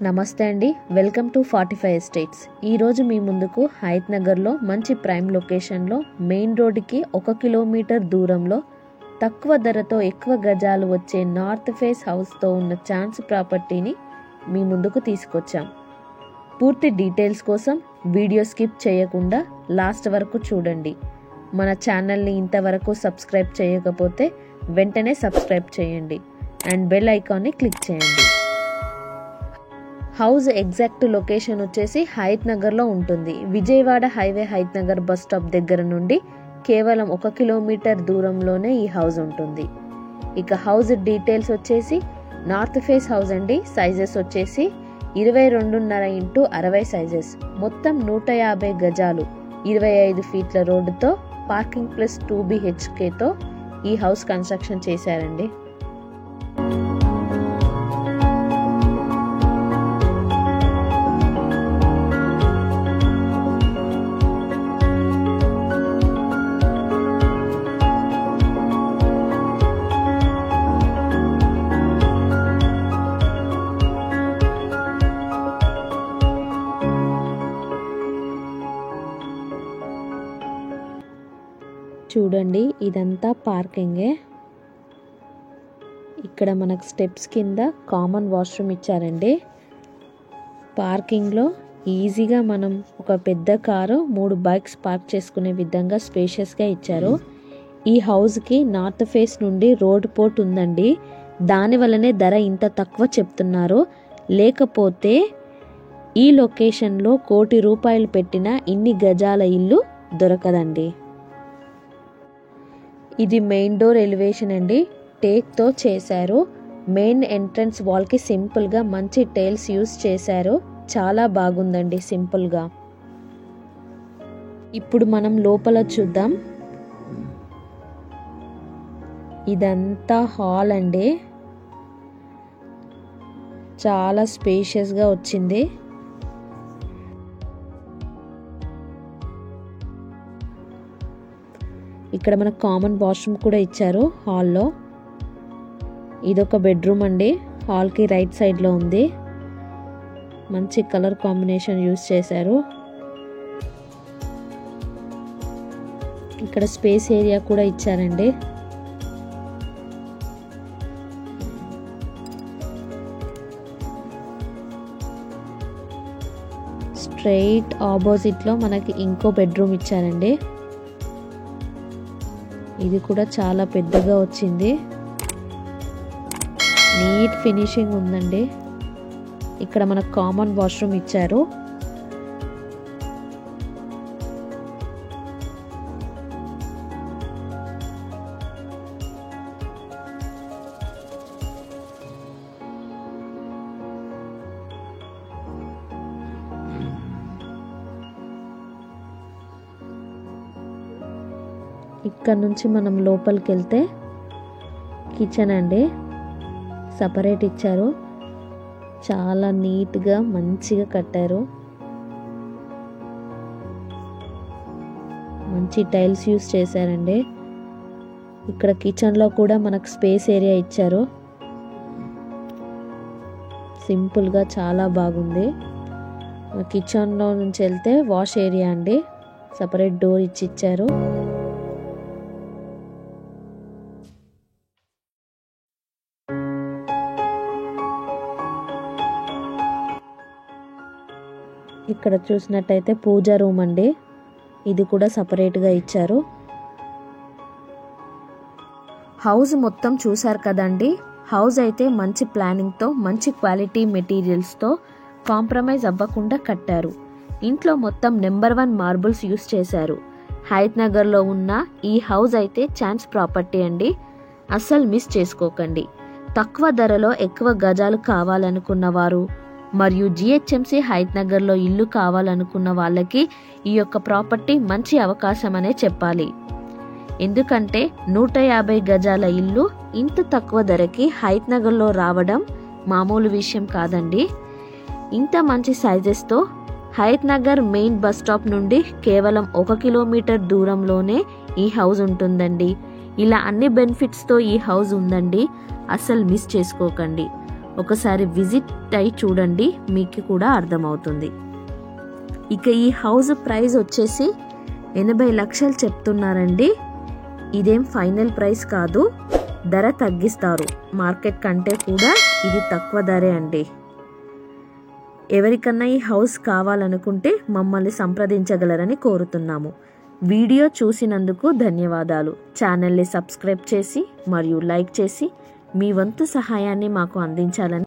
నమస్తే అండి, welcome to 45 estates. ఈరోజు మీ ముందుకు హయత్ నగర్లో మంచి ప్రైమ్ లొకేషన్లో మెయిన్ రోడ్డుకి 1 కిలోమీటర్ దూరంలో తక్కువ ధరతో ఎక్కువ గజాలు వచ్చే నార్త్ ఫేస్ హౌస్తో ఉన్న ఛాన్స్ ప్రాపర్టీని మీ ముందుకు తీసుకొచ్చాం. పూర్తి డీటెయిల్స్ కోసం వీడియో స్కిప్ చేయకుండా లాస్ట్ వరకు చూడండి. మన ఛానల్ని ఇంతవరకు సబ్స్క్రైబ్ చేయకపోతే వెంటనే సబ్స్క్రైబ్ చేయండి అండ్ బెల్ ఐకాన్ని క్లిక్ చేయండి. హౌస్ ఎగ్జాక్ట్ లొకేషన్ వచ్చేసి హయత్ నగర్లో ఉంటుంది. Vijayawada highway Hayath Nagar bus stop దగ్గర నుండి కేవలం 1 కిలోమీటర్ దూరంలోనే ఈ హౌస్ ఉంటుంది. ఇక హౌస్ డీటెయిల్స్ వచ్చేసి నార్త్ ఫేస్ హౌస్ అండి. సైజెస్ వచ్చేసి 22.5 x 60 సైజెస్, మొత్తం 150 గజాలు, 25 ఫీట్ల రోడ్డుతో పార్కింగ్ ప్లస్ 2 BHKతో ఈ హౌస్ కన్స్ట్రక్షన్ చేశారండి. చూడండి, ఇదంతా పార్కింగే. ఇక్కడ మనకు స్టెప్స్ కింద కామన్ వాష్రూమ్ ఇచ్చారండి. పార్కింగ్లో ఈజీగా మనం ఒక పెద్ద కారు 3 బైక్స్ పార్క్ చేసుకునే విధంగా స్పేషియస్గా ఇచ్చారు. ఈ హౌస్కి నార్త్ ఫేస్ నుండి రోడ్ పోర్ట్ ఉందండి. దానివల్లనే ధర ఇంత తక్కువ చెప్తున్నారు. లేకపోతే ఈ లొకేషన్లో ₹1 కోటి పెట్టిన ఇన్ని గజాల ఇల్లు దొరకదండి. ఇది మెయిన్ డోర్ ఎలివేషన్ అండి. టేక్తో చేశారు. మెయిన్ ఎంట్రన్స్ వాల్కి సింపుల్గా మంచి టైల్స్ యూస్ చేశారు. చాలా బాగుందండి సింపుల్గా. ఇప్పుడు మనం లోపల చూద్దాం. ఇదంతా హాల్ అండి. చాలా స్పేషియస్గా వచ్చింది. ఇక్కడ మనకు కామన్ వాష్రూమ్ కూడా ఇచ్చారు హాల్లో. ఇదొక బెడ్రూమ్ అండి. హాల్కి రైట్ సైడ్లో ఉంది. మంచి కలర్ కాంబినేషన్ యూస్ చేశారు. ఇక్కడ స్పేస్ ఏరియా కూడా ఇచ్చారండి. స్ట్రైట్ ఆపోజిట్లో మనకి ఇంకో బెడ్రూమ్ ఇచ్చారండి. ఇది కూడా చాలా పెద్దగా వచ్చింది. నీట్ ఫినిషింగ్ ఉందండి. ఇక్కడ మనకు కామన్ వాష్రూమ్ ఇచ్చారు. ఇక్కడ నుంచి మనం లోపలికి వెళ్తే కిచెన్ అండి. సపరేట్ ఇచ్చారు. చాలా నీట్గా మంచిగా కట్టారు. మంచి టైల్స్ యూస్ చేశారండి. ఇక్కడ కిచెన్లో కూడా మనకు స్పేస్ ఏరియా ఇచ్చారు. సింపుల్గా చాలా బాగుంది. కిచెన్లో నుంచి వెళ్తే వాష్ ఏరియా అండి. సపరేట్ డోర్ ఇచ్చారు. ఇక్కడ చూసినట్టయితే పూజా రూమ్ అండి. ఇది కూడా సపరేట్గా ఇచ్చారు. హౌస్ మొత్తం చూసారు కదండి. హౌస్ అయితే మంచి ప్లానింగ్తో, మంచి క్వాలిటీ మెటీరియల్స్తో కాంప్రమైజ్ అవ్వకుండా కట్టారు. ఇంట్లో మొత్తం నెంబర్ 1 మార్బుల్స్ యూస్ చేశారు. హయత్ నగర్లో ఉన్న ఈ హౌస్ అయితే ఛాన్స్ ప్రాపర్టీ అండి. అస్సలు మిస్ చేసుకోకండి. తక్కువ ధరలో ఎక్కువ గజాలు కావాలనుకున్న వారు మరియు GHMC హయత్ నగర్లో ఇల్లు కావాలనుకున్న వాళ్ళకి ఈ యొక్క ప్రాపర్టీ మంచి అవకాశం అనే చెప్పాలి. ఎందుకంటే 150 గజాల ఇల్లు ఇంత తక్కువ ధరకి హయత్ నగర్లో రావడం మామూలు విషయం కాదండి. ఇంత మంచి సైజెస్తో Hayath Nagar main bus stop నుండి కేవలం 1 కిలోమీటర్ దూరంలోనే ఈ హౌస్ ఉంటుందండి. ఇలా అన్ని బెనిఫిట్స్తో ఈ హౌస్ ఉందండి. అస్సలు మిస్ చేసుకోకండి. ఒకసారి విజిట్ అయి చూడండి, మీకు కూడా అర్థమవుతుంది. ఇక ఈ హౌస్ ప్రైస్ వచ్చేసి 80 లక్షలు చెప్తున్నారండి. ఇదేం ఫైనల్ ప్రైస్ కాదు, ధర తగ్గిస్తారు. మార్కెట్ కంటే కూడా ఇది తక్కువ ధరే అండి. ఎవరికన్నా ఈ హౌస్ కావాలనుకుంటే మమ్మల్ని సంప్రదించగలరని కోరుతున్నాము. వీడియో చూసినందుకు ధన్యవాదాలు. ఛానల్ని సబ్స్క్రైబ్ చేసి మరియు లైక్ చేసి మీ వంతు సహాయాన్ని మాకు అందించాలని